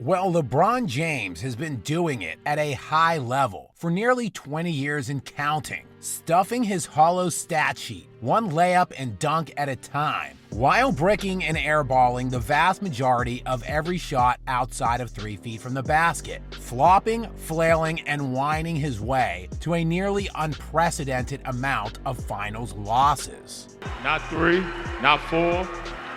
Well, LeBron James has been doing it at a high level for nearly 20 years and counting, stuffing his hollow stat sheet, one layup and dunk at a time, while bricking and airballing the vast majority of every shot outside of 3 feet from the basket, flopping, flailing, and whining his way to a nearly unprecedented amount of finals losses. Not 3, not 4,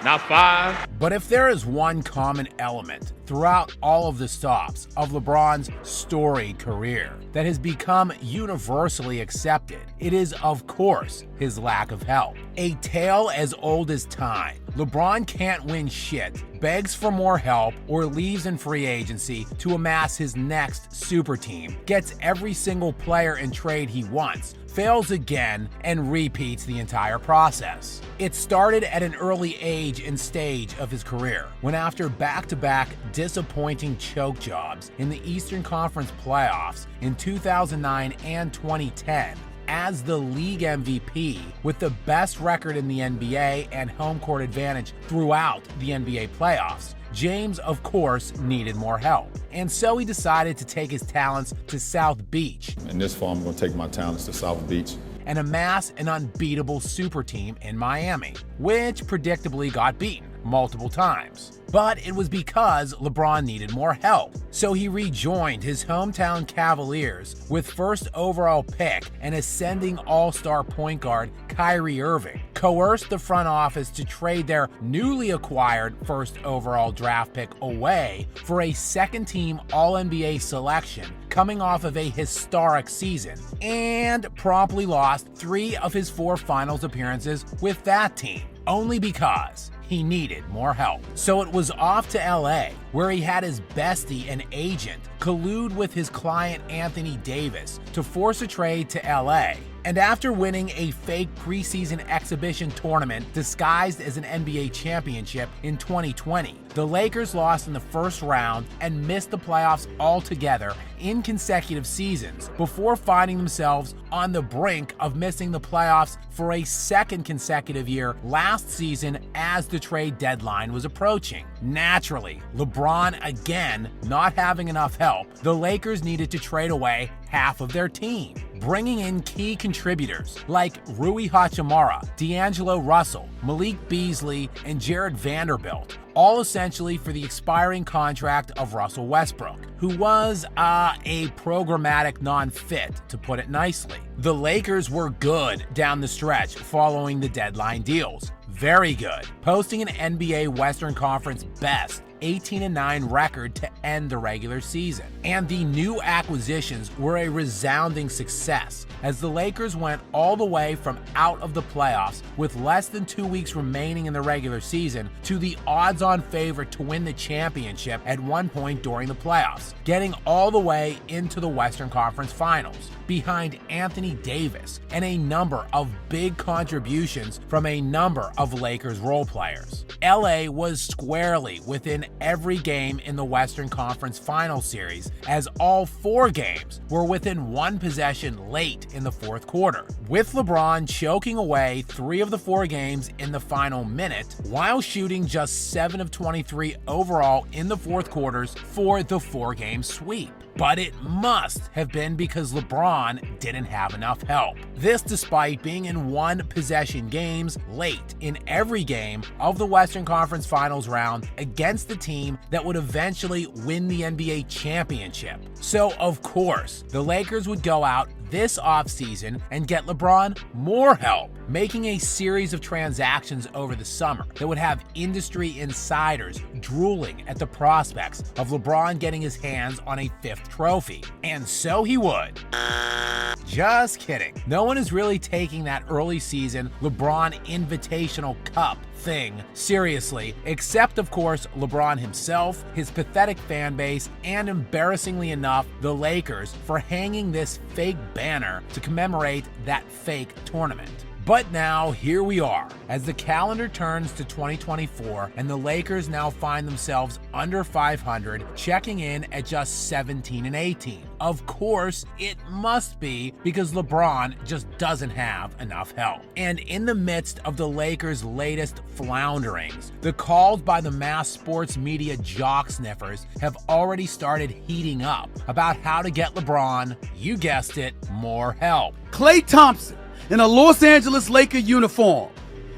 not 5. But if there is one common element throughout all of the stops of LeBron's storied career that has become universally accepted, it is, of course, his lack of help. A tale as old as time. LeBron can't win shit, begs for more help, or leaves in free agency to amass his next super team, gets every single player and trade he wants, fails again, and repeats the entire process. It started at an early age and stage of his career, when after back-to-back disappointing choke jobs in the Eastern Conference playoffs in 2009 and 2010, as the league MVP with the best record in the NBA and home court advantage throughout the NBA playoffs, James, of course, needed more help. And so he decided to take his talents to South Beach. In this fall, I'm going to take my talents to South Beach and amass an unbeatable super team in Miami, which predictably got beaten multiple times. But it was because LeBron needed more help. So he rejoined his hometown Cavaliers with first overall pick and ascending all-star point guard Kyrie Irving, coerced the front office to trade their newly acquired first overall draft pick away for a second-team All-NBA selection coming off of a historic season, and promptly lost 3 of his 4 finals appearances with that team, only because he needed more help. So it was off to LA, where he had his bestie and agent collude with his client Anthony Davis to force a trade to LA. And after winning a fake preseason exhibition tournament disguised as an NBA championship in 2020, the Lakers lost in the first round and missed the playoffs altogether in consecutive seasons before finding themselves on the brink of missing the playoffs for a second consecutive year last season as the trade deadline was approaching. Naturally, LeBron again not having enough help, the Lakers needed to trade away half of their team, bringing in key contributors like Rui Hachimura, D'Angelo Russell, Malik Beasley, and Jared Vanderbilt, all essentially for the expiring contract of Russell Westbrook, who was a programmatic non-fit, to put it nicely. The Lakers were good down the stretch following the deadline deals. Very good, posting an NBA Western Conference best 18-9 record to end the regular season. And the new acquisitions were a resounding success, as the Lakers went all the way from out of the playoffs with less than 2 weeks remaining in the regular season to the odds-on favorite to win the championship at one point during the playoffs, getting all the way into the Western Conference Finals, behind Anthony Davis and a number of big contributions from a number of Lakers role players. LA was squarely within every game in the Western Conference Finals series, as all 4 games were within 1 possession late in the fourth quarter, with LeBron choking away 3 of the 4 games in the final minute while shooting just 7 of 23 overall in the fourth quarters for the 4-game sweep. But it must have been because LeBron didn't have enough help. This despite being in 1-possession games late in every game of the Western Conference Finals round against the team that would eventually win the NBA championship. So of course, the Lakers would go out this offseason and get LeBron more help, making a series of transactions over the summer that would have industry insiders drooling at the prospects of LeBron getting his hands on a 5th trophy. And so he would. Just kidding. No one is really taking that early season LeBron Invitational Cup thing seriously, except of course LeBron himself, his pathetic fan base, and embarrassingly enough, the Lakers for hanging this fake banner to commemorate that fake tournament. But now, here we are, as the calendar turns to 2024, and the Lakers now find themselves under 500, checking in at just 17-18. Of course, it must be because LeBron just doesn't have enough help. And in the midst of the Lakers' latest flounderings, the calls by the mass sports media jock sniffers have already started heating up about how to get LeBron, you guessed it, more help. Klay Thompson in a Los Angeles Laker uniform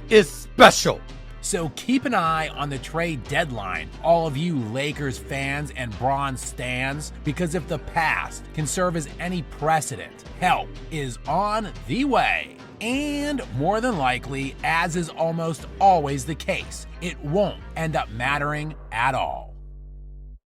is special. So keep an eye on the trade deadline, all of you Lakers fans and Bron stans, because if the past can serve as any precedent, help is on the way. And more than likely, as is almost always the case, it won't end up mattering at all.